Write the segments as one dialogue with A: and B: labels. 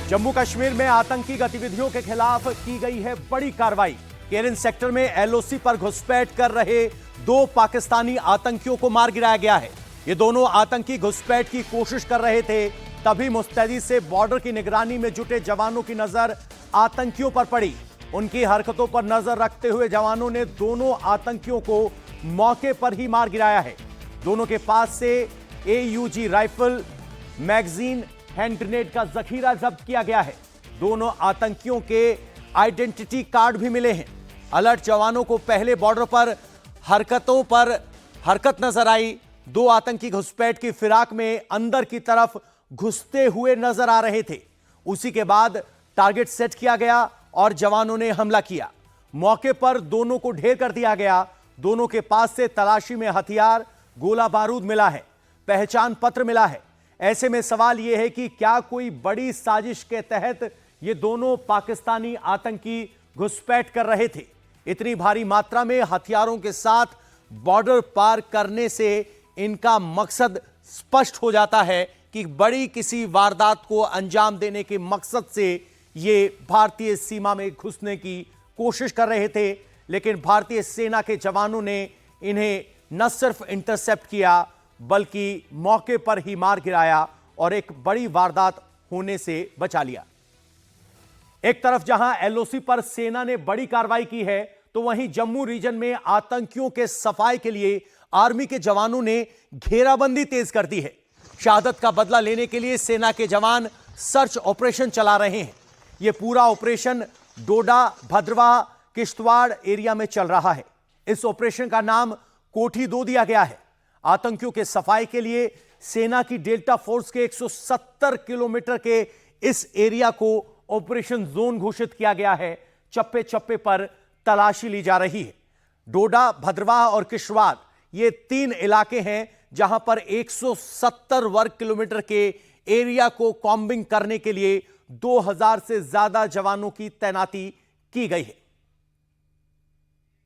A: जम्मू कश्मीर में आतंकी गतिविधियों के खिलाफ की गई है बड़ी कार्रवाई। केरन सेक्टर में एलओसी पर घुसपैठ कर रहे 2 पाकिस्तानी आतंकियों को मार गिराया गया है। ये दोनों आतंकी घुसपैठ की कोशिश कर रहे थे, तभी मुस्तैदी से बॉर्डर की निगरानी में जुटे जवानों की नजर आतंकियों पर पड़ी। उनकी हरकतों पर नजर रखते हुए जवानों ने दोनों आतंकियों को मौके पर ही मार गिराया है। दोनों के पास से AUG rifle, magazine, hand grenade का जखीरा जब्त किया गया है। दोनों आतंकियों के आइडेंटिटी कार्ड भी मिले हैं। अलर्ट जवानों को पहले बॉर्डर पर हरकत नजर आई। 2 आतंकी घुसपैठ की फिराक में अंदर की तरफ घुसते हुए नजर आ रहे थे। उसी के बाद टारगेट सेट किया गया और जवानों ने हमला किया। मौके पर दोनों को ढेर कर दिया गया। दोनों के पास से तलाशी में हथियार, गोला बारूद मिला है, पहचान पत्र मिला है। ऐसे में सवाल यह है कि क्या कोई बड़ी साजिश के तहत ये दोनों पाकिस्तानी आतंकी घुसपैठ कर रहे थे। इतनी भारी मात्रा में हथियारों के साथ बॉर्डर पार करने से इनका मकसद स्पष्ट हो जाता है कि बड़ी किसी वारदात को अंजाम देने के मकसद से ये भारतीय सीमा में घुसने की कोशिश कर रहे थे। लेकिन भारतीय सेना के जवानों ने इन्हें न सिर्फ इंटरसेप्ट किया बल्कि मौके पर ही मार गिराया और एक बड़ी वारदात होने से बचा लिया। एक तरफ जहां LOC पर सेना ने बड़ी कार्रवाई की है, तो वहीं जम्मू रीजन में आतंकियों के सफाई के लिए आर्मी के जवानों ने घेराबंदी तेज कर दी है। शहादत का बदला लेने के लिए सेना के जवान सर्च ऑपरेशन चला रहे हैं। यह पूरा ऑपरेशन डोडा, भद्रवाह, किश्तवाड़ एरिया में चल रहा है। इस ऑपरेशन का नाम कोठी 2 दिया गया है। आतंकियों के सफाई के लिए सेना की डेल्टा फोर्स के 170 किलोमीटर के इस एरिया को ऑपरेशन जोन घोषित किया गया है। चप्पे चप्पे पर तलाशी ली जा रही है। डोडा, भद्रवाह और किश्तवाड़ ये 3 इलाके हैं जहां पर 170 वर्ग किलोमीटर के एरिया को कॉम्बिंग करने के लिए 2000 से ज्यादा जवानों की तैनाती की गई है।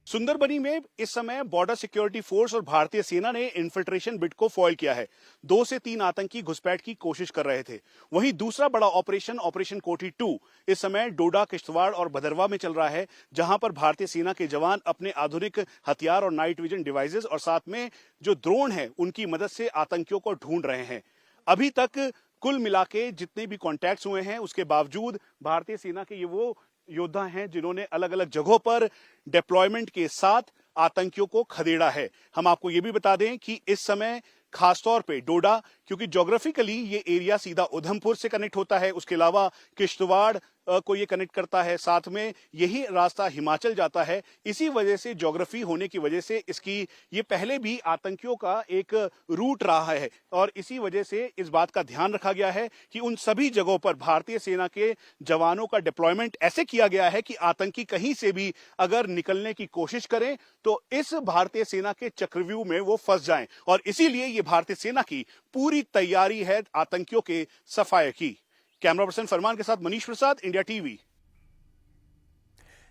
B: सुंदरबनी में इस समय बॉर्डर सिक्योरिटी फोर्स और भारतीय सेना ने इन्फिल्ट्रेशन बिट को फॉइल किया है। 2 से 3 आतंकी घुसपैठ की कोशिश कर रहे थे। वहीं दूसरा बड़ा ऑपरेशन कोठी 2 इस समय डोडा, किश्तवाड़ और भदरवा में चल रहा है, जहां पर भारतीय सेना के जवान अपने आधुनिक हथियार और नाइट विजन डिवाइसेस और साथ में जो ड्रोन है उनकी मदद से आतंकियों को ढूंढ रहे हैं। अभी तक कुल मिला के जितने भी कॉन्टैक्ट्स हुए हैं उसके बावजूद भारतीय सेना के ये वो योद्धा हैं जिन्होंने अलग अलग जगहों पर डिप्लॉयमेंट के साथ आतंकियों को खदेड़ा है। हम आपको यह भी बता दें कि इस समय खासतौर पे डोडा, क्योंकि ज्योग्राफिकली ये एरिया सीधा उधमपुर से कनेक्ट होता है, उसके अलावा किश्तवाड़ को ये कनेक्ट करता है, साथ में यही रास्ता हिमाचल जाता है। इसी वजह से ज्योग्राफी होने की वजह से इसकी ये पहले भी आतंकियों का एक रूट रहा है और इसी वजह से इस बात का ध्यान रखा गया है कि उन सभी जगहों पर भारतीय सेना के जवानों का डिप्लॉयमेंट ऐसे किया गया है कि आतंकी कहीं से भी अगर निकलने की कोशिश करें तो इस भारतीय सेना के चक्रव्यूह में वो फंस जाएं और इसीलिए ये भारतीय सेना की पूरी तैयारी है आतंकियों के सफाये की। कैमरा पर्सन फरमान के साथ मनीष प्रसाद, इंडिया टीवी।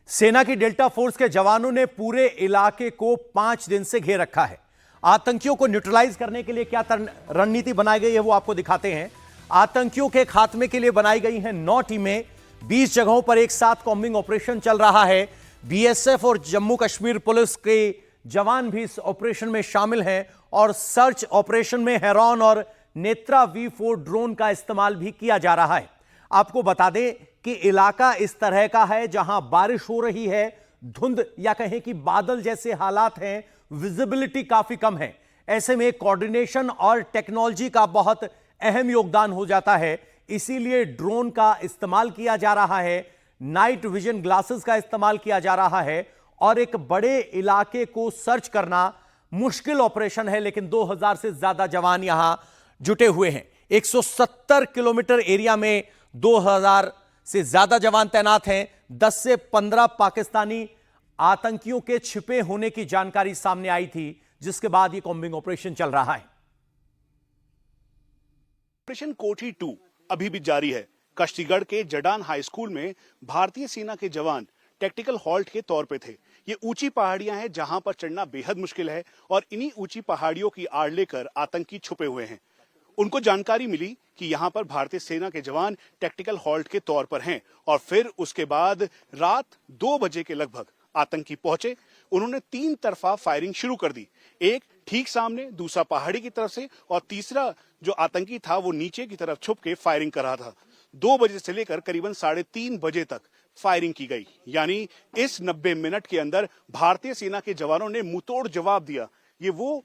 A: सेना की डेल्टा फोर्स के जवानों ने पूरे इलाके को 5 दिन से घेर रखा है। आतंकियों को न्यूट्रलाइज करने के लिए क्या रणनीति बनाई गई है वो आपको दिखाते हैं। आतंकियों के खात्मे के लिए बनाई गई हैं 9 टीमें। 20 जगहों पर एक साथ कॉम्बिंग ऑपरेशन चल रहा है। BSF और जम्मू कश्मीर पुलिस के जवान भी इस ऑपरेशन में शामिल हैं और सर्च ऑपरेशन में हेरॉन और नेत्रा V4 ड्रोन का इस्तेमाल भी किया जा रहा है। आपको बता दें कि इलाका इस तरह का है जहां बारिश हो रही है, धुंध या कहें कि बादल जैसे हालात हैं, विजिबिलिटी काफी कम है। ऐसे में कोऑर्डिनेशन और टेक्नोलॉजी का बहुत अहम योगदान हो जाता है। इसीलिए ड्रोन का इस्तेमाल किया जा रहा है, नाइट विजन ग्लासेस का इस्तेमाल किया जा रहा है और एक बड़े इलाके को सर्च करना मुश्किल ऑपरेशन है। लेकिन 2000 से ज्यादा जवान यहां जुटे हुए हैं। 170 किलोमीटर एरिया में 2000 से ज्यादा जवान तैनात हैं। 10 से 15 पाकिस्तानी आतंकियों के छिपे होने की जानकारी सामने आई थी, जिसके बाद यह कॉम्बिंग ऑपरेशन चल रहा है।
B: ऑपरेशन कोठी 2 अभी भी जारी है। कश्तीगढ़ के जडान हाई स्कूल में भारतीय सेना के जवान टैक्टिकल हॉल्ट के तौर पे थे। ये ऊंची पहाड़ियां हैं जहां पर चढ़ना बेहद मुश्किल है और इन्हीं ऊंची पहाड़ियों की आड़ लेकर आतंकी छुपे हुए हैं। उनको जानकारी मिली कि यहां पर भारतीय सेना के जवान टैक्टिकल हॉल्ट के तौर पर हैं और फिर उसके बाद रात 2 बजे के लगभग आतंकी पहुंचे। उन्होंने 3 तरफा फायरिंग शुरू कर दी, एक ठीक सामने, दूसरा पहाड़ी की तरफ से और तीसरा जो आतंकी था वो नीचे की तरफ छुप के फायरिंग कर रहा था। 2 बजे से लेकर करीबन 3:30 बजे तक फायरिंग की गई, यानी इस 90 मिनट के अंदर भारतीय सेना के जवानों ने मुंहतोड़ जवाब दिया। ये वो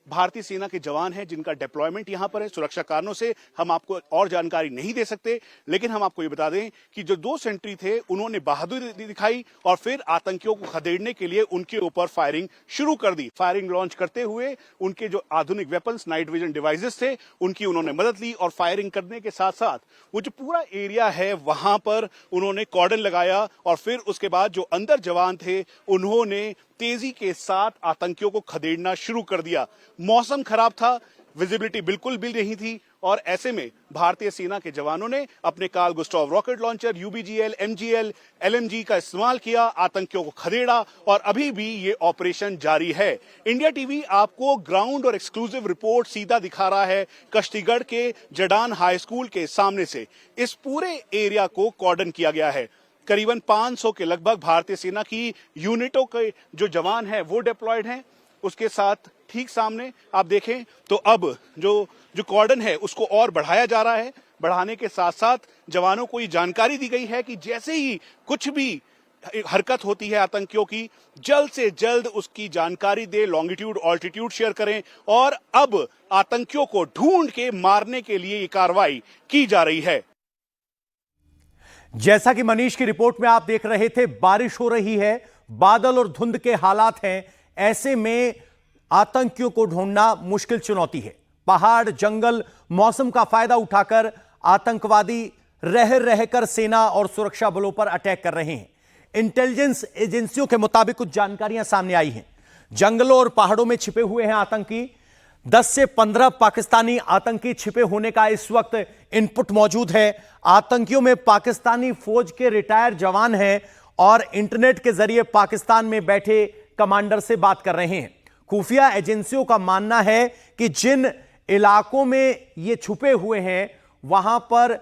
B: भारतीय सेना के जवान हैं जिनका डिप्लॉयमेंट यहां पर है। सुरक्षा कारणों से हम आपको और जानकारी नहीं दे सकते, लेकिन हम आपको ये बता दें कि जो 2 सेंट्री थे उन्होंने बहादुरी दिखाई और फिर आतंकियों को खदेड़ने के लिए उनके ऊपर फायरिंग शुरू कर दी। फायरिंग लॉन्च करते हुए उनके जो आधुनिक वेपन्स, नाइट विजन डिवाइसेस थे, उनकी उन्होंने मदद ली और फायरिंग करने के साथ साथ वो जो पूरा एरिया है वहां पर उन्होंने कॉर्डन लगाया और फिर उसके बाद जो अंदर जवान थे उन्होंने तेजी के साथ आतंकियों को खदेड़ना शुरू कर दिया। मौसम खराब था, विजिबिलिटी बिल्कुल भी नहीं थी और ऐसे में भारतीय सेना के जवानों ने अपने Carl Gustav rocket launcher, UBGL, MGL, LMG का इस्तेमाल किया, आतंकियों को खदेड़ा और अभी भी ये ऑपरेशन जारी है। इंडिया टीवी आपको ग्राउंड और एक्सक्लूसिव रिपोर्ट सीधा दिखा रहा है कश्तीगढ़ के जडान हाई स्कूल के सामने से। इस पूरे एरिया को कॉर्डन किया गया है। करीबन 500 के लगभग भारतीय सेना की यूनिटों के जो जवान हैं वो डिप्लॉयड हैं। उसके साथ ठीक सामने आप देखें तो अब जो कॉर्डन है उसको और बढ़ाया जा रहा है। बढ़ाने के साथ साथ जवानों को ये जानकारी दी गई है कि जैसे ही कुछ भी हरकत होती है आतंकियों की, जल्द से जल्द उसकी जानकारी दे, लॉन्गिट्यूड ऑल्टीट्यूड शेयर करें और अब आतंकियों को ढूंढ के मारने के लिए ये कार्रवाई की जा रही है।
A: जैसा कि मनीष की रिपोर्ट में आप देख रहे थे, बारिश हो रही है, बादल और धुंध के हालात हैं। ऐसे में आतंकियों को ढूंढना मुश्किल चुनौती है। पहाड़, जंगल, मौसम का फायदा उठाकर आतंकवादी रह रहकर सेना और सुरक्षा बलों पर अटैक कर रहे हैं। इंटेलिजेंस एजेंसियों के मुताबिक कुछ जानकारियां सामने आई हैं। जंगलों और पहाड़ों में छिपे हुए हैं आतंकी। 10 से 15 पाकिस्तानी आतंकी छिपे होने का इस वक्त इनपुट मौजूद है। आतंकियों में पाकिस्तानी फौज के रिटायर्ड जवान हैं और इंटरनेट के जरिए पाकिस्तान में बैठे कमांडर से बात कर रहे हैं। खुफिया एजेंसियों का मानना है कि जिन इलाकों में ये छुपे हुए हैं वहां पर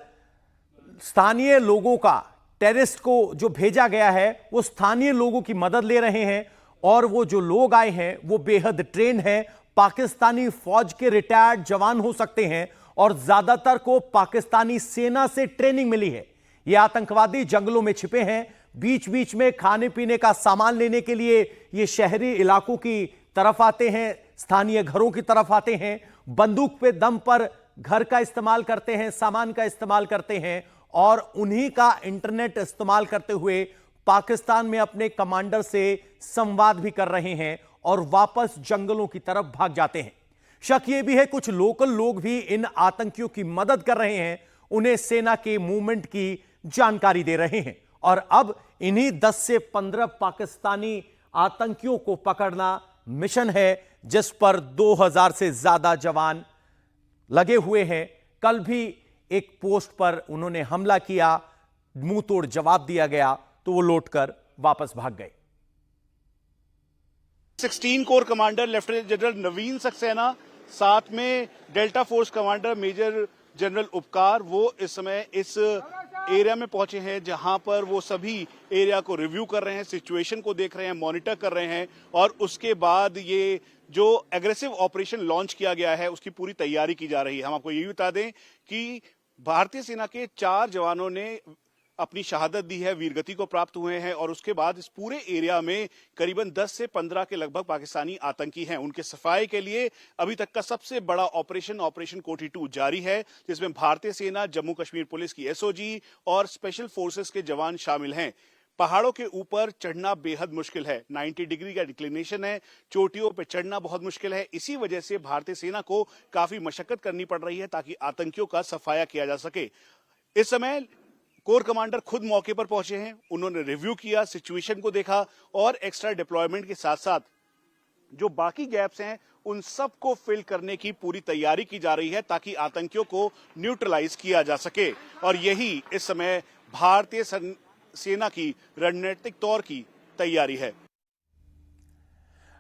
A: स्थानीय लोगों का, टेररिस्ट को जो भेजा गया है वो स्थानीय लोगों की मदद ले रहे हैं और वो जो लोग आए हैं वो बेहद ट्रेंड हैं, पाकिस्तानी फौज के रिटायर्ड जवान हो सकते हैं और ज्यादातर को पाकिस्तानी सेना से ट्रेनिंग मिली है। ये आतंकवादी जंगलों में छिपे हैं, बीच बीच में खाने पीने का सामान लेने के लिए ये शहरी इलाकों की तरफ आते हैं, स्थानीय घरों की तरफ आते हैं, बंदूक पे दम पर घर का इस्तेमाल करते हैं, सामान का इस्तेमाल करते हैं और उन्हीं का इंटरनेट इस्तेमाल करते हुए पाकिस्तान में अपने कमांडर से संवाद भी कर रहे हैं और वापस जंगलों की तरफ भाग जाते हैं। शक यह भी है कुछ लोकल लोग भी इन आतंकियों की मदद कर रहे हैं, उन्हें सेना के मूवमेंट की जानकारी दे रहे हैं और अब इन्हीं 10 से 15 पाकिस्तानी आतंकियों को पकड़ना मिशन है जिस पर 2000 से ज्यादा जवान लगे हुए हैं। कल भी एक पोस्ट पर उन्होंने हमला किया, मुंह तोड़ जवाब दिया गया तो वो लौटकर वापस भाग गए।
B: 16 corps commander lieutenant general Naveen Saxena, साथ में delta force commander major general Upkar, वो इस समय इस एरिया में पहुंचे हैं जहां पर वो सभी एरिया को रिव्यू कर रहे हैं, सिचुएशन को देख रहे हैं, मॉनिटर कर रहे हैं और उसके बाद ये जो एग्रेसिव ऑपरेशन लॉन्च किया गया है उसकी पूरी तैयारी की जा रही है। हम आपको ये बता दें कि भारतीय सेना के 4 जवानों ने अपनी शहादत दी है, वीरगति को प्राप्त हुए हैं और उसके बाद इस पूरे एरिया में करीबन 10 से 15 के लगभग पाकिस्तानी आतंकी हैं। उनके सफाई के लिए अभी तक का सबसे बड़ा ऑपरेशन कोठी 2 जारी है, जिसमें भारतीय सेना, जम्मू कश्मीर पुलिस की एसओजी और स्पेशल फोर्सेस के जवान शामिल हैं। पहाड़ों के ऊपर चढ़ना बेहद मुश्किल है, 90 डिग्री का डिक्लिनेशन है, चोटियों पर चढ़ना बहुत मुश्किल है। इसी वजह से भारतीय सेना को काफी मशक्कत करनी पड़ रही है ताकि आतंकियों का सफाया किया जा सके। इस समय कोर कमांडर खुद मौके पर पहुंचे हैं, उन्होंने रिव्यू किया, सिचुएशन को देखा और एक्स्ट्रा डिप्लॉयमेंट के साथ साथ जो बाकी गैप्स हैं उन सब को फिल करने की पूरी तैयारी की जा रही है ताकि आतंकियों को न्यूट्रलाइज किया जा सके। और यही इस समय भारतीय सेना की रणनीतिक तौर की तैयारी है।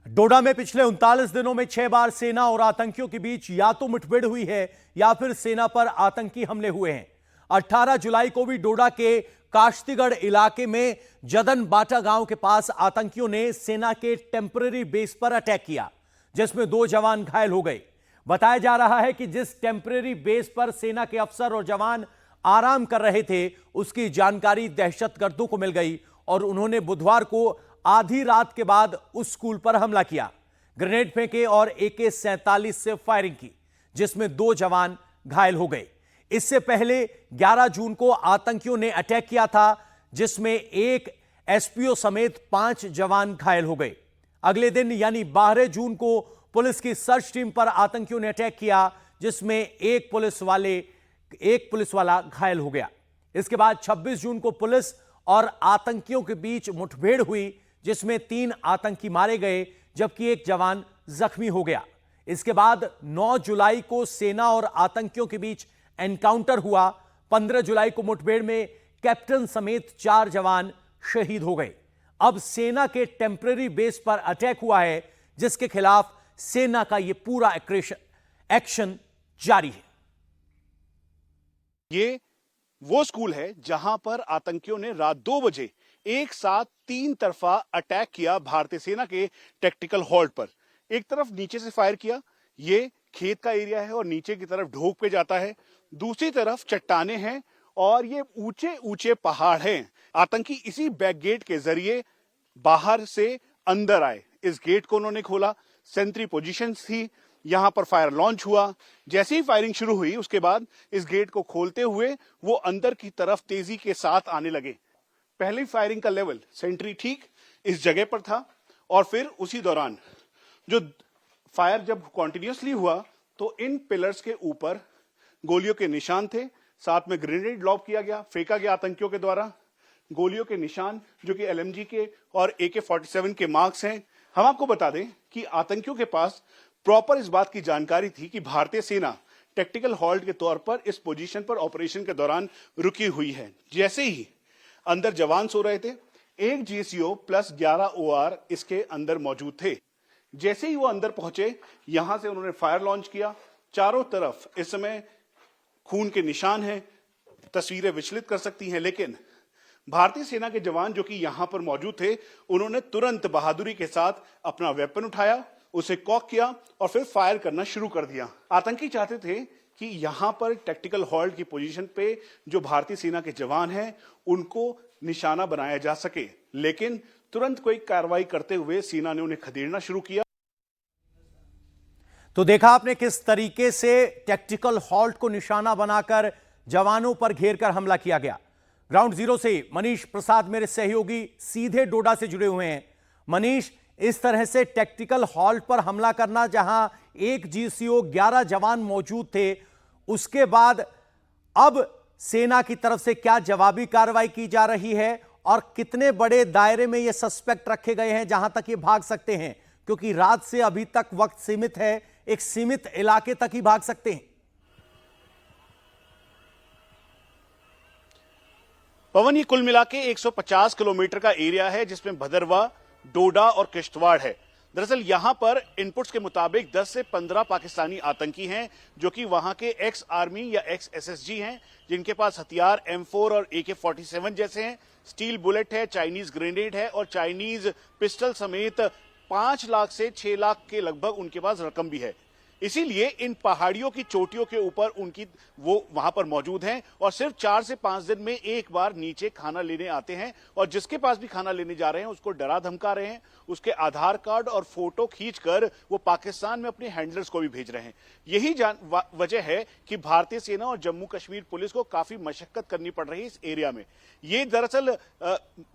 A: डोडा में पिछले 39 दिनों में 6 बार सेना और आतंकियों के बीच या तो मुठभेड़ हुई है या फिर सेना पर आतंकी हमले हुए हैं। 18 जुलाई को भी डोडा के काश्तीगढ़ इलाके में जदन बाटा गांव के पास आतंकियों ने सेना के टेम्पररी बेस पर अटैक किया, जिसमें 2 जवान घायल हो गए। बताया जा रहा है कि जिस टेम्पररी बेस पर सेना के अफसर और जवान आराम कर रहे थे, उसकी जानकारी दहशतगर्दों को मिल गई और उन्होंने बुधवार को आधी रात के बाद उस स्कूल पर हमला किया, ग्रेनेड फेंके और AK-47 से फायरिंग की, जिसमें 2 जवान घायल हो गए। इससे पहले 11 जून को आतंकियों ने अटैक किया था, जिसमें एक SPO समेत 5 जवान घायल हो गए। अगले दिन यानी 12 जून को पुलिस की सर्च टीम पर आतंकियों ने अटैक किया, जिसमें एक पुलिस वाला घायल हो गया। इसके बाद 26 जून को पुलिस और आतंकियों के बीच मुठभेड़ हुई, जिसमें 3 आतंकी मारे गए जबकि एक जवान जख्मी हो गया। इसके बाद 9 जुलाई को सेना और आतंकियों के बीच एनकाउंटर हुआ। 15 जुलाई को मुठभेड़ में कैप्टन समेत 4 जवान शहीद हो गए। अब सेना के टेम्पररी बेस पर अटैक हुआ है, जिसके खिलाफ सेना का यह पूरा एक्शन जारी है।
B: ये वो स्कूल है जहां पर आतंकियों ने रात 2 बजे एक साथ 3 तरफा अटैक किया भारतीय सेना के टैक्टिकल हॉल्ट पर। एक तरफ नीचे से फायर किया, ये खेत का एरिया है और नीचे की तरफ ढोक पे जाता है। दूसरी तरफ चट्टाने हैं और ये ऊंचे ऊंचे पहाड़ हैं। आतंकी इसी बैक गेट के जरिए बाहर से अंदर आए। इस गेट को उन्होंने खोला, सेंट्री पोजीशंस थी, यहां पर फायर लॉन्च हुआ। जैसे ही फायरिंग शुरू हुई, उसके बाद इस गेट को खोलते हुए वो अंदर की तरफ तेजी के साथ आने लगे। पहली फायरिंग का लेवल सेंट्री ठीक इस जगह पर था और फिर उसी दौरान जो फायर जब कॉन्टिन्यूसली हुआ तो इन पिलर्स के ऊपर गोलियों के निशान थे। साथ में ग्रेनेड लॉब किया गया, फेंका गया आतंकियों के द्वारा। गोलियों के निशान जो कि LMG के और AK-47 के मार्क्स हैं। हम आपको बता दें कि आतंकियों के पास प्रॉपर इस बात की जानकारी थी कि भारतीय सेना टैक्टिकल हॉल्ट के तौर पर इस पोजीशन पर ऑपरेशन के दौरान रुकी हुई है। जैसे ही अंदर जवान सो रहे थे, एक GCO प्लस 11 OR इसके अंदर मौजूद थे। जैसे ही वो अंदर पहुंचे, यहां से उन्होंने फायर लॉन्च किया। चारों तरफ इस समय खून के निशान हैं, तस्वीरें विचलित कर सकती हैं, लेकिन भारतीय सेना के जवान जो कि यहां पर मौजूद थे, उन्होंने तुरंत बहादुरी के साथ अपना वेपन उठाया, उसे कॉक किया और फिर फायर करना शुरू कर दिया। आतंकी चाहते थे कि यहां पर टैक्टिकल हॉल्ट की पोजीशन पे जो भारतीय सेना के जवान हैं, उनको निशाना बनाया जा सके, लेकिन तुरंत कोई कार्रवाई करते हुए सेना ने उन्हें खदेड़ना शुरू किया।
A: तो देखा आपने किस तरीके से टैक्टिकल हॉल्ट को निशाना बनाकर जवानों पर घेरकर हमला किया गया। ग्राउंड जीरो से मनीष प्रसाद मेरे सहयोगी सीधे डोडा से जुड़े हुए हैं। मनीष, इस तरह से टैक्टिकल हॉल्ट पर हमला करना, जहां एक GCO 11 जवान मौजूद थे, उसके बाद अब सेना की तरफ से क्या जवाबी कार्रवाई की जा रही है और कितने बड़े दायरे में ये सस्पेक्ट रखे गए हैं जहां तक ये भाग सकते हैं? क्योंकि रात से अभी तक वक्त सीमित है, एक सीमित इलाके तक ही भाग सकते हैं।
B: पवन, ये कुल मिला के 150 किलोमीटर का एरिया है जिसमें भदरवा, डोडा और किश्तवाड़ है। दरअसल यहां पर इनपुट्स के मुताबिक 10 से 15 पाकिस्तानी आतंकी हैं जो कि वहां के एक्स आर्मी या एक्स SSG हैं, जिनके पास हथियार M4 और AK-47 जैसे हैं, स्टील बुलेट है, चाइनीज ग्रेनेड है और चाइनीज पिस्टल समेत 5 लाख से 6 लाख के लगभग उनके पास रकम भी है। इसीलिए इन पहाड़ियों की चोटियों के ऊपर उनकी वो वहां पर मौजूद हैं और सिर्फ 4 से 5 दिन में एक बार नीचे खाना लेने आते हैं और जिसके पास भी खाना लेने जा रहे हैं उसको डरा धमका रहे हैं, उसके आधार कार्ड और फोटो खींचकर वो पाकिस्तान में अपने हैंडलर्स को भी भेज रहे हैं। यही वजह है कि भारतीय सेना और जम्मू कश्मीर पुलिस को काफी मशक्कत करनी पड़ रही है इस एरिया में। ये दरअसल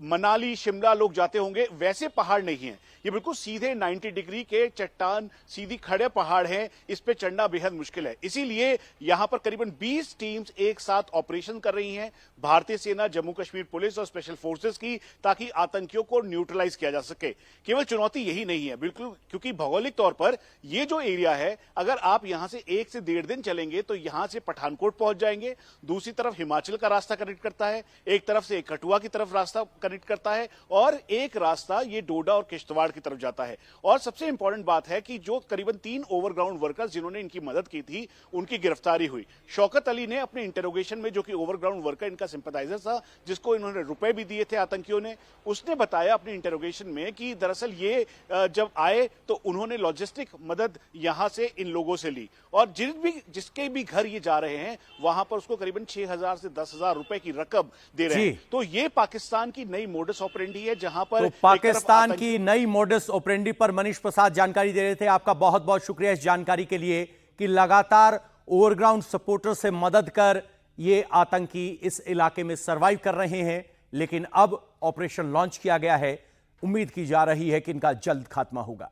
B: मनाली, शिमला लोग जाते होंगे वैसे पहाड़ नहीं है, ये बिल्कुल सीधे 90 डिग्री के चट्टान सीधी खड़े पहाड़ हैं इस पे चढ़ना बेहद मुश्किल है। इसीलिए यहां पर करीबन 20 टीम्स एक साथ ऑपरेशन कर रही हैं, भारतीय सेना, जम्मू कश्मीर पुलिस और स्पेशल फोर्सेस की, ताकि आतंकियों को न्यूट्रलाइज किया जा सके। केवल चुनौती यही नहीं है, बिल्कुल, क्योंकि भौगोलिक तौर पर ये जो एरिया है, अगर आप यहां से 1 से 1.5 दिन चलेंगे तो यहां से पठानकोट पहुंच जाएंगे, दूसरी तरफ हिमाचल का रास्ता कनेक्ट करता है, एक तरफ से कठुआ की तरफ रास्ता कनेक्ट करता है और एक रास्ता ये डोडा और किश्तवाड़ की तरफ जाता है। और सबसे इंपॉर्टेंट बात है कि जो करीबन 3 ओवरग्राउंड वर्कर्स जिन्होंने इनकी मदद की थी, उनकी गिरफ्तारी हुई। शौकत अली ने अपने इंटरोगेशन में, जो कि ओवरग्राउंड वर्कर इनका सिंपैथाइजर था, जिसको इन्होंने रुपए भी दिए थे आतंकियों ने, उसने बताया अपने इंटरोगेशन में कि दरअसल ये जब आए तो उन्होंने लॉजिस्टिक मदद यहां से इन लोगों से ली और जिसके भी घर ये जा रहे हैं वहां पर उसको करीबन 6,000 से 10,000 रुपए की रकम दे रहे हैं। तो ये पाकिस्तान की नई मोडस ऑपरेंडी है, जहां पर
A: तो पाकिस्तान की नई मोडस ऑपरेंडी पर मनीष प्रसाद जानकारी दे रहे थे। आपका बहुत बहुत शुक्रिया इस जानकारी के लिए कि लगातार ओवरग्राउंड सपोर्टर से मदद कर ये आतंकी इस इलाके में सर्वाइव कर रहे हैं, लेकिन अब ऑपरेशन लॉन्च किया गया है। उम्मीद की जा रही है कि इनका जल्द खात्मा होगा।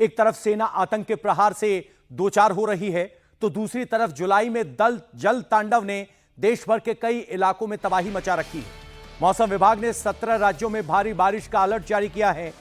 A: एक तरफ सेना आतंक के प्रहार से दो चार हो रही है, तो दूसरी तरफ जुलाई में जल तांडव ने देश भर के कई इलाकों में तबाही मचा रखी है। मौसम विभाग ने 17 राज्यों में भारी बारिश का अलर्ट जारी किया है।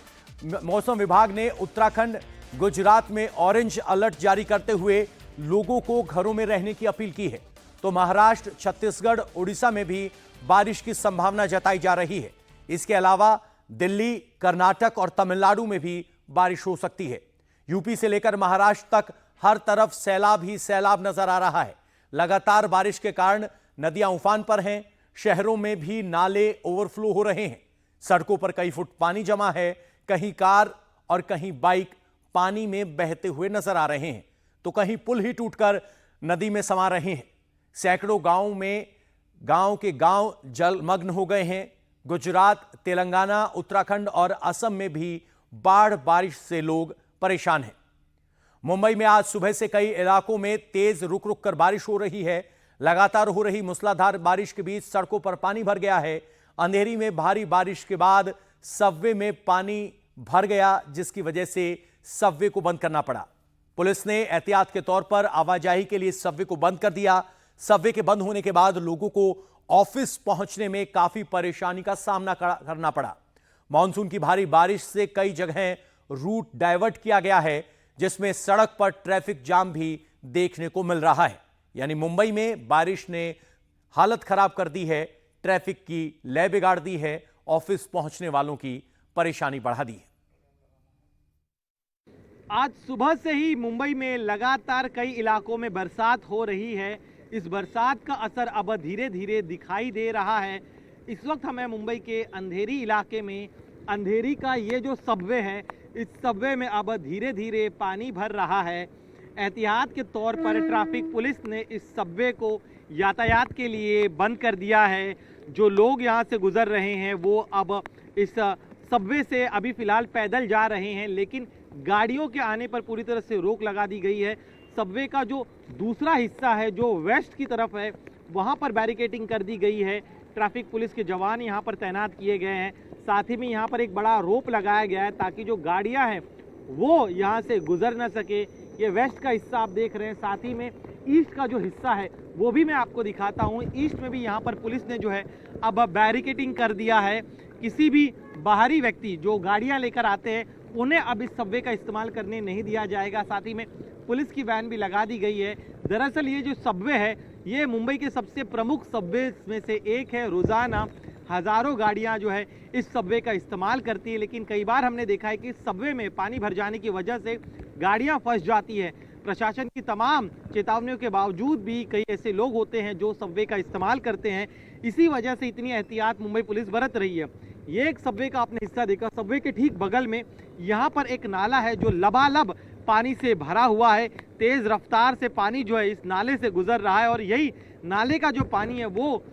A: मौसम विभाग ने उत्तराखंड, गुजरात में ऑरेंज अलर्ट जारी करते हुए लोगों को घरों में रहने की अपील की है। तो महाराष्ट्र, छत्तीसगढ़, उड़ीसा में भी बारिश की संभावना जताई जा रही है। इसके अलावा दिल्ली, कर्नाटक और तमिलनाडु में भी बारिश हो सकती है। यूपी से लेकर महाराष्ट्र तक हर तरफ सैलाब ही सैलाब नजर आ रहा है। लगातार बारिश के कारण नदियां उफान पर हैं, शहरों में भी नाले ओवरफ्लो हो रहे हैं। सड़कों पर कई फुट पानी जमा है, कहीं कार और कहीं बाइक पानी में बहते हुए नजर आ रहे हैं, तो कहीं पुल ही टूटकर नदी में समा रहे हैं। सैकड़ों गांव के गांव जलमग्न हो गए हैं। गुजरात, तेलंगाना, उत्तराखंड और असम में भी बाढ़ बारिश से लोग परेशान हैं। मुंबई में आज सुबह से कई इलाकों में तेज रुक रुक कर बारिश हो रही है। लगातार हो रही मूसलाधार बारिश के बीच सड़कों पर पानी भर गया है। अंधेरी में भारी बारिश के बाद सबवे में पानी भर गया, जिसकी वजह से सबवे को बंद करना पड़ा। पुलिस ने एहतियात के तौर पर आवाजाही के लिए सबवे को बंद कर दिया। सबवे के बंद होने के बाद लोगों को ऑफिस पहुंचने में काफी परेशानी का सामना करना पड़ा। मानसून की भारी बारिश से कई जगह रूट डाइवर्ट किया गया है, जिसमें सड़क पर ट्रैफिक जाम भी देखने को मिल रहा है। यानी मुंबई में बारिश ने हालत खराब कर दी है, ट्रैफिक की लय बिगाड़ दी है, ऑफिस पहुंचने वालों की परेशानी बढ़ा दी है।
C: आज सुबह से ही मुंबई में लगातार कई इलाकों में बरसात हो रही है। इस बरसात का असर अब धीरे धीरे दिखाई दे रहा है। इस वक्त हमें मुंबई के अंधेरी इलाके में, अंधेरी का ये जो सबवे है, इस सबवे में अब धीरे धीरे पानी भर रहा है। एहतियात के तौर पर ट्रैफिक पुलिस ने इस सबवे को यातायात के लिए बंद कर दिया है। जो लोग यहाँ से गुजर रहे हैं वो अब इस सबवे से अभी फ़िलहाल पैदल जा रहे हैं, लेकिन गाड़ियों के आने पर पूरी तरह से रोक लगा दी गई है। सबवे का जो दूसरा हिस्सा है, जो वेस्ट की तरफ है, वहाँ पर बैरिकेडिंग कर दी गई है। ट्रैफिक पुलिस के जवान यहाँ पर तैनात किए गए हैं। साथ ही में यहाँ पर एक बड़ा रोप लगाया गया है ताकि जो गाड़ियाँ हैं वो यहाँ से गुजर न सके। ये वेस्ट का हिस्सा आप देख रहे हैं। साथ ही में ईस्ट का जो हिस्सा है वो भी मैं आपको दिखाता हूँ। ईस्ट में भी यहाँ पर पुलिस ने जो है अब बैरिकेडिंग कर दिया है। किसी भी बाहरी व्यक्ति जो गाड़ियाँ लेकर आते हैं उन्हें अब इस सबवे का इस्तेमाल करने नहीं दिया जाएगा। साथ ही में पुलिस की वैन भी लगा दी गई है। दरअसल ये जो सबवे है ये मुंबई के सबसे प्रमुख सबवे में से एक है। रोज़ाना हज़ारों गाड़ियां जो है इस सबवे का इस्तेमाल करती है, लेकिन कई बार हमने देखा है कि इस सबवे में पानी भर जाने की वजह से गाड़ियां फंस जाती है। प्रशासन की तमाम चेतावनियों के बावजूद भी कई ऐसे लोग होते हैं जो सबवे का इस्तेमाल करते हैं। इसी वजह से इतनी एहतियात मुंबई पुलिस बरत रही है। ये एक सबवे का आपने हिस्सा देखा। सबवे के ठीक बगल में यहाँ पर एक नाला है जो लबालब पानी से भरा हुआ है। तेज़ रफ्तार से पानी जो है इस नाले से गुजर रहा है और यही नाले का जो पानी है वो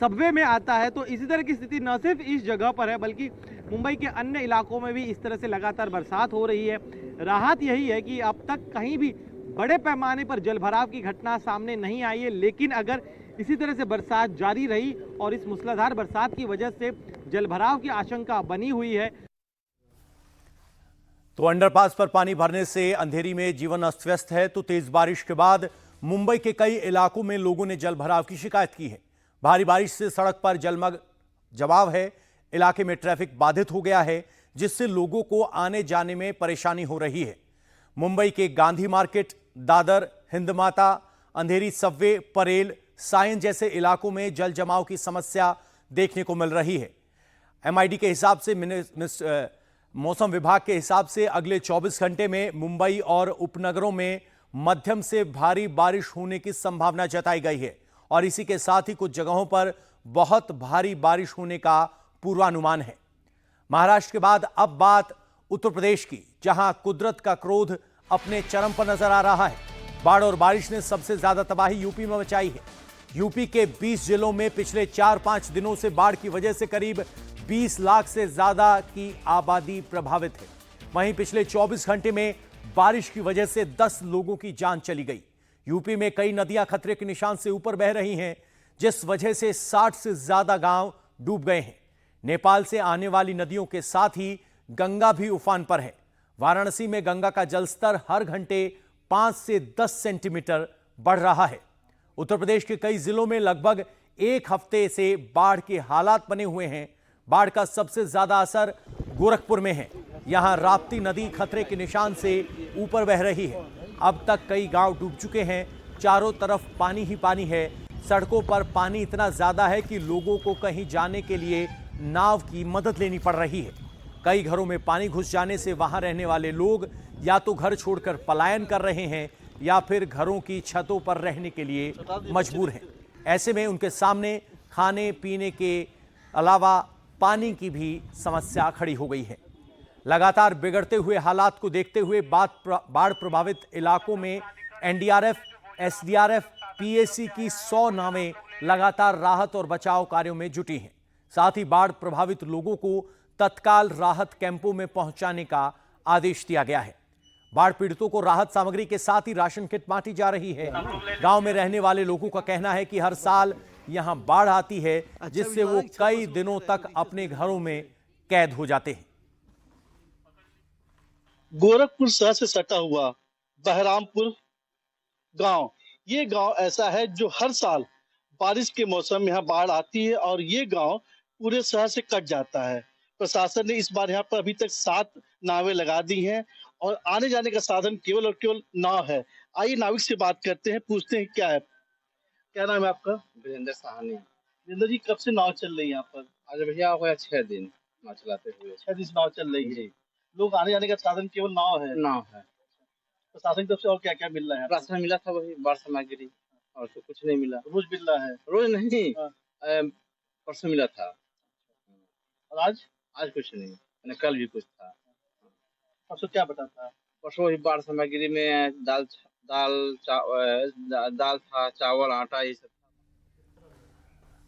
C: सबवे में आता है। तो इसी तरह की स्थिति न सिर्फ इस जगह पर है बल्कि मुंबई के अन्य इलाकों में भी इस तरह से लगातार बरसात हो रही है। राहत यही है कि अब तक कहीं भी बड़े पैमाने पर जलभराव की घटना सामने नहीं आई है, लेकिन अगर इसी तरह से बरसात जारी रही और इस मूसलाधार बरसात की वजह से जलभराव की आशंका बनी हुई है।
A: तो अंडरपास पर पानी भरने से अंधेरी में जीवन अस्त व्यस्त है। तो तेज बारिश के बाद मुंबई के कई इलाकों में लोगों ने जल भराव की शिकायत की है। भारी बारिश से सड़क पर जलमग्न जवाब है। इलाके में ट्रैफिक बाधित हो गया है, जिससे लोगों को आने जाने में परेशानी हो रही है। मुंबई के गांधी मार्केट, दादर, हिंदमाता, अंधेरी सबवे, परेल, सायन जैसे इलाकों में जल जमाव की समस्या देखने को मिल रही है। एमआईडी के हिसाब से मौसम विभाग के हिसाब से अगले 24 घंटे में मुंबई और उपनगरों में मध्यम से भारी बारिश होने की संभावना जताई गई है और इसी के साथ ही कुछ जगहों पर बहुत भारी बारिश होने का पूर्वानुमान है। महाराष्ट्र के बाद अब बात उत्तर प्रदेश की, जहां कुदरत का क्रोध अपने चरम पर नजर आ रहा है। बाढ़ और बारिश ने सबसे ज्यादा तबाही यूपी में मचाई है। यूपी के 20 जिलों में पिछले 4-5 दिनों से बाढ़ की वजह से करीब 20 लाख से ज्यादा की आबादी प्रभावित है। वहीं पिछले 24 घंटे में बारिश की वजह से 10 लोगों की जान चली गई। यूपी में कई नदियां खतरे के निशान से ऊपर बह रही हैं, जिस वजह से 60 से ज्यादा गांव डूब गए हैं। नेपाल से आने वाली नदियों के साथ ही गंगा भी उफान पर है। वाराणसी में गंगा का जलस्तर हर घंटे 5 से 10 सेंटीमीटर बढ़ रहा है। उत्तर प्रदेश के कई जिलों में लगभग एक हफ्ते से बाढ़ के हालात बने हुए हैं। बाढ़ का सबसे ज्यादा असर गोरखपुर में है। यहां राप्ती नदी खतरे के निशान से ऊपर बह रही है। अब तक कई गांव डूब चुके हैं। चारों तरफ पानी ही पानी है। सड़कों पर पानी इतना ज्यादा है कि लोगों को कहीं जाने के लिए नाव की मदद लेनी पड़ रही है। कई घरों में पानी घुस जाने से वहां रहने वाले लोग या तो घर छोड़कर पलायन कर रहे हैं या फिर घरों की छतों पर रहने के लिए मजबूर हैं। ऐसे में उनके सामने खाने पीने के अलावा पानी की भी समस्या खड़ी हो गई है। लगातार बिगड़ते हुए हालात को देखते हुए बाढ़ प्रभावित इलाकों में एनडीआरएफ, एसडीआरएफ, पीएसी की 100 नावें लगातार राहत और बचाव कार्यों में जुटी हैं। साथ ही बाढ़ प्रभावित लोगों को तत्काल राहत कैंपों में पहुंचाने का आदेश दिया गया है। बाढ़ पीड़ितों को राहत सामग्री के साथ ही राशन किट बांटी जा रही है। गांव में रहने वाले लोगों का कहना है कि हर साल यहां बाढ़ आती है, जिससे वो कई दिनों तक अपने घरों में कैद हो जाते हैं।
D: गोरखपुर शहर से सटा हुआ बहरामपुर गांव, ये गांव ऐसा है जो हर साल बारिश के मौसम में यहाँ बाढ़ आती है और ये गांव पूरे शहर से कट जाता है। प्रशासन ने इस बार यहाँ पर अभी तक 7 नावें लगा दी हैं और आने जाने का साधन केवल और केवल नाव है। आइए नाविक से बात करते हैं, पूछते हैं क्या है। क्या नाम है आपका?
E: वीरेंद्र साहनी।
D: वीरेंद्र जी, कब से नाव चल रही है यहाँ पर?
E: आज भैया हो गया 6 दिन नाव चलाते हुए।
D: 6 दिन से नाव चल रही है। लोग आने जाने का साधन केवल नाव है?
E: नाव है।
D: प्रशासन की तरफ से और क्या क्या मिल रहा है?
E: राशन मिला था, वही बाढ़ सामग्री, और तो कुछ नहीं मिला।
D: रोज मिल रहा है?
E: रोज नहीं, परसों मिला था।
D: और आज
E: कुछ नहीं, कल भी कुछ था।
D: परसों क्या बता था?
E: परसों वही बाढ़ सामग्री में दाल था, चावल, आटा, ये सब।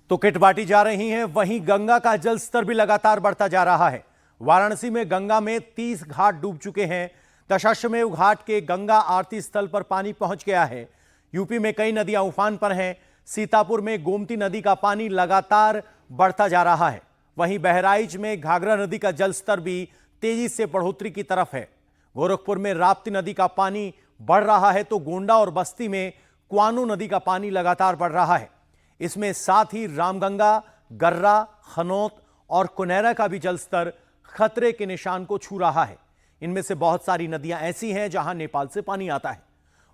A: तो किट बांटी जा रही हैं। वहीं गंगा का जल स्तर भी लगातार बढ़ता जा रहा है। वाराणसी में गंगा में 30 घाट डूब चुके हैं। दशाश्वमेध घाट के गंगा आरती स्थल पर पानी पहुंच गया है। यूपी में कई नदियां उफान पर हैं। सीतापुर में गोमती नदी का पानी लगातार बढ़ता जा रहा है। वहीं बहराइच में घाघरा नदी का जलस्तर भी तेजी से बढ़ोतरी की तरफ है। गोरखपुर में राप्ती नदी का पानी बढ़ रहा है तो गोंडा और बस्ती में क्वानो नदी का पानी लगातार बढ़ रहा है। इसमें साथ ही रामगंगा, गर्रा, खनौत और कुनेरा का भी जलस्तर खतरे के निशान को छू रहा है। इनमें से बहुत सारी नदियां ऐसी हैं जहां नेपाल से पानी आता है।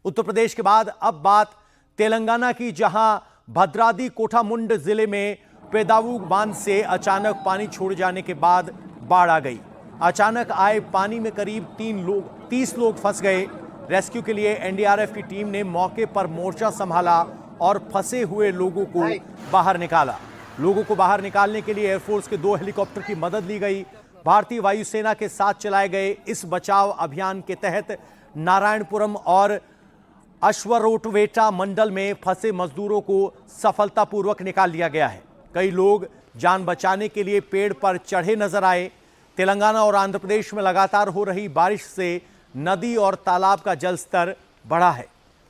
A: उत्तर प्रदेश के बाद अब बात तेलंगाना की, जहां भद्राद्री कोठामुंड जिले में पेदावू बांध से अचानक पानी छोड़ जाने के बाद बाढ़ आ गई। अचानक आए पानी में करीब 30 लोग फंस गए। रेस्क्यू के लिए एनडीआरएफ की टीम ने मौके पर मोर्चा संभाला और फंसे हुए लोगों को बाहर निकाला। लोगों को बाहर निकालने के लिए एयरफोर्स के 2 हेलीकॉप्टर की मदद ली गई। भारतीय वायुसेना के साथ चलाए गए इस बचाव अभियान के तहत नारायणपुरम और अश्वरोटवेटा मंडल में फंसे मजदूरों को सफलतापूर्वक निकाल लिया गया है। कई लोग जान बचाने के लिए पेड़ पर चढ़े नजर आए। तेलंगाना और आंध्र प्रदेश में लगातार हो रही बारिश से नदी और तालाब का जलस्तर बढ़ा है।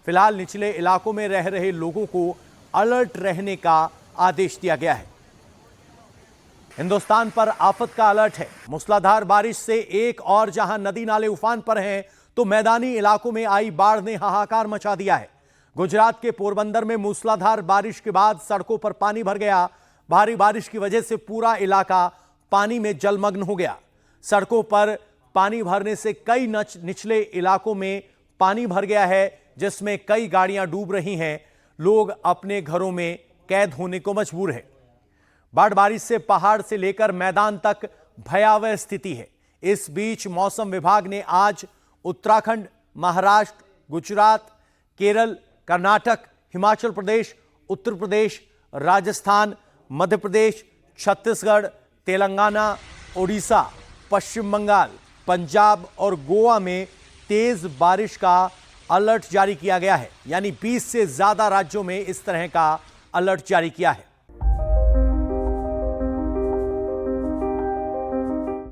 A: फिलहाल निचले इलाकों में रह रहे लोगों को अलर्ट रहने का आदेश दिया गया है। हिंदुस्तान पर आफत का अलर्ट है। मूसलाधार बारिश से एक और जहां नदी नाले उफान पर हैं, तो मैदानी इलाकों में आई बाढ़ ने हाहाकार मचा दिया है। गुजरात के पोरबंदर में मूसलाधार बारिश के बाद सड़कों पर पानी भर गया। भारी बारिश की वजह से पूरा इलाका पानी में जलमग्न हो गया। सड़कों पर पानी भरने से कई निचले इलाकों में पानी भर गया है, जिसमें कई गाड़ियां डूब रही हैं। लोग अपने घरों में कैद होने को मजबूर हैं। बाढ़ बारिश से पहाड़ से लेकर मैदान तक भयावह स्थिति है। इस बीच मौसम विभाग ने आज उत्तराखंड, महाराष्ट्र, गुजरात, केरल, कर्नाटक, हिमाचल प्रदेश, उत्तर प्रदेश, राजस्थान, मध्य प्रदेश, छत्तीसगढ़, तेलंगाना, ओडिशा, पश्चिम बंगाल, पंजाब और गोवा में तेज बारिश का अलर्ट जारी किया गया है। यानी 20 से ज्यादा राज्यों में इस तरह का अलर्ट जारी किया है।